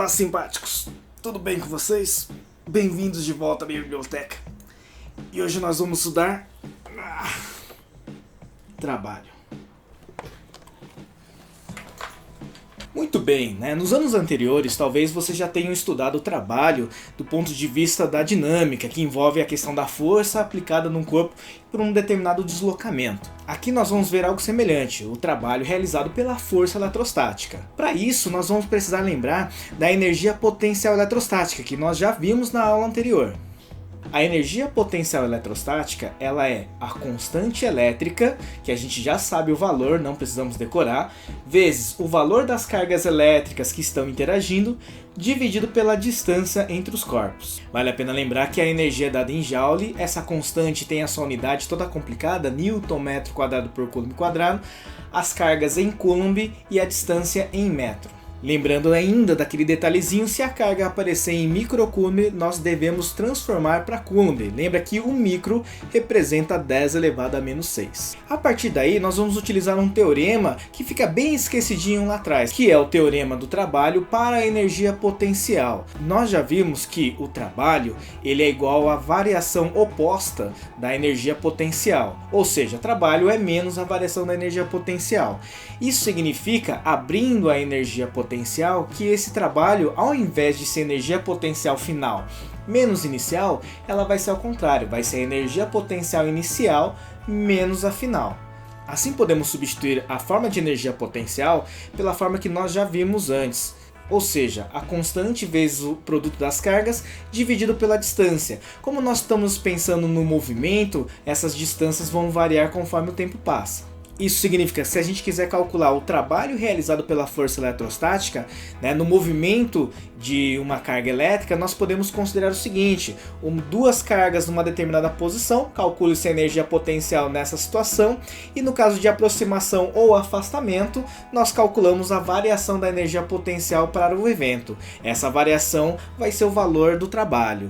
Olá, simpáticos! Tudo bem com vocês? Bem-vindos de volta à minha biblioteca. E hoje nós vamos estudar... trabalho. Muito bem, né? Nos anos anteriores, talvez você já tenham estudado o trabalho do ponto de vista da dinâmica, que envolve a questão da força aplicada num corpo por um determinado deslocamento. Aqui nós vamos ver algo semelhante, o trabalho realizado pela força eletrostática. Para isso, nós vamos precisar lembrar da energia potencial eletrostática, que nós já vimos na aula anterior. A energia potencial eletrostática, ela é a constante elétrica, que a gente já sabe o valor, não precisamos decorar, vezes o valor das cargas elétricas que estão interagindo, dividido pela distância entre os corpos. Vale a pena lembrar que a energia é dada em Joule, essa constante tem a sua unidade toda complicada, Newton metro quadrado por Coulomb quadrado, as cargas em Coulomb e a distância em metro. Lembrando ainda daquele detalhezinho, se a carga aparecer em microcoulomb, nós devemos transformar para coulomb. Lembra que o micro representa 10 elevado a menos 6. A partir daí, nós vamos utilizar um teorema que fica bem esquecidinho lá atrás, que é o teorema do trabalho para a energia potencial. Nós já vimos que o trabalho ele é igual à variação oposta da energia potencial. Ou seja, trabalho é menos a variação da energia potencial. Isso significa, abrindo a energia potencial, que esse trabalho, ao invés de ser energia potencial final menos inicial, ela vai ser ao contrário, vai ser a energia potencial inicial menos a final. Assim podemos substituir a forma de energia potencial pela forma que nós já vimos antes, ou seja, a constante vezes o produto das cargas dividido pela distância. Como nós estamos pensando no movimento, essas distâncias vão variar conforme o tempo passa. Isso significa que se a gente quiser calcular o trabalho realizado pela força eletrostática, né, no movimento de uma carga elétrica, nós podemos considerar o seguinte: duas cargas numa determinada posição, calcule-se a energia potencial nessa situação, e no caso de aproximação ou afastamento, nós calculamos a variação da energia potencial para o evento. Essa variação vai ser o valor do trabalho.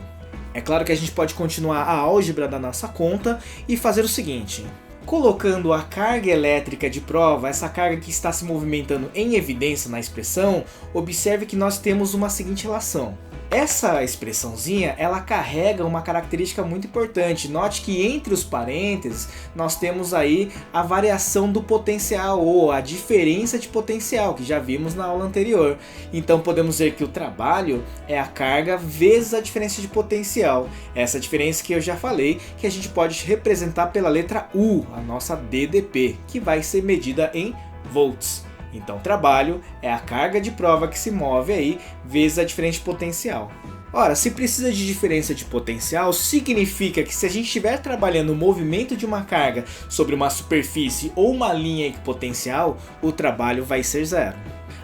É claro que a gente pode continuar a álgebra da nossa conta e fazer o seguinte: colocando a carga elétrica de prova, essa carga que está se movimentando em evidência na expressão, observe que nós temos uma seguinte relação. Essa expressãozinha, ela carrega uma característica muito importante. Note que entre os parênteses nós temos aí a variação do potencial ou a diferença de potencial, que já vimos na aula anterior. Então podemos dizer que o trabalho é a carga vezes a diferença de potencial. Essa diferença que eu já falei, que a gente pode representar pela letra U, a nossa DDP, que vai ser medida em volts. Então, trabalho é a carga de prova que se move aí vezes a diferença de potencial. Ora, se precisa de diferença de potencial, significa que se a gente estiver trabalhando o movimento de uma carga sobre uma superfície ou uma linha equipotencial, o trabalho vai ser zero.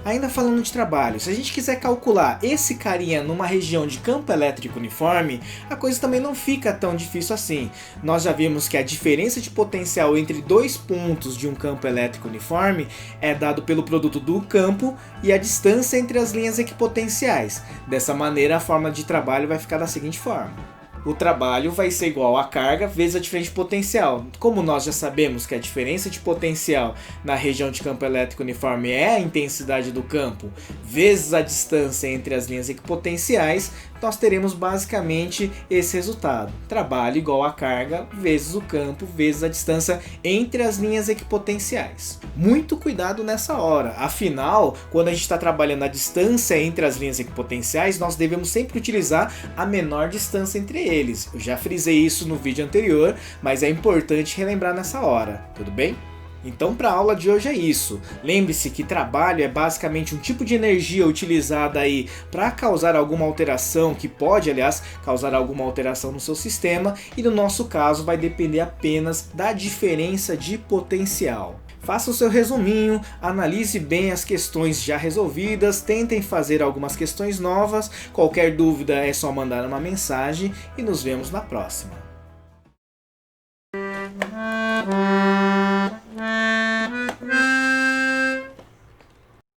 Ainda falando de trabalho, se a gente quiser calcular esse carinha numa região de campo elétrico uniforme, a coisa também não fica tão difícil assim. Nós já vimos que a diferença de potencial entre dois pontos de um campo elétrico uniforme é dado pelo produto do campo e a distância entre as linhas equipotenciais. Dessa maneira, a forma de trabalho vai ficar da seguinte forma: o trabalho vai ser igual a carga vezes a diferença de potencial. Como nós já sabemos que a diferença de potencial na região de campo elétrico uniforme é a intensidade do campo vezes a distância entre as linhas equipotenciais, nós teremos basicamente esse resultado: trabalho igual a carga vezes o campo vezes a distância entre as linhas equipotenciais. Muito cuidado nessa hora, afinal, quando a gente está trabalhando a distância entre as linhas equipotenciais, nós devemos sempre utilizar a menor distância entre eles. Eu já frisei isso no vídeo anterior, mas é importante relembrar nessa hora, tudo bem? Então, para a aula de hoje é isso. Lembre-se que trabalho é basicamente um tipo de energia utilizada aí para causar alguma alteração, que pode, aliás, causar alguma alteração no seu sistema, e no nosso caso vai depender apenas da diferença de potencial. Faça o seu resuminho, analise bem as questões já resolvidas, tentem fazer algumas questões novas. Qualquer dúvida é só mandar uma mensagem e nos vemos na próxima.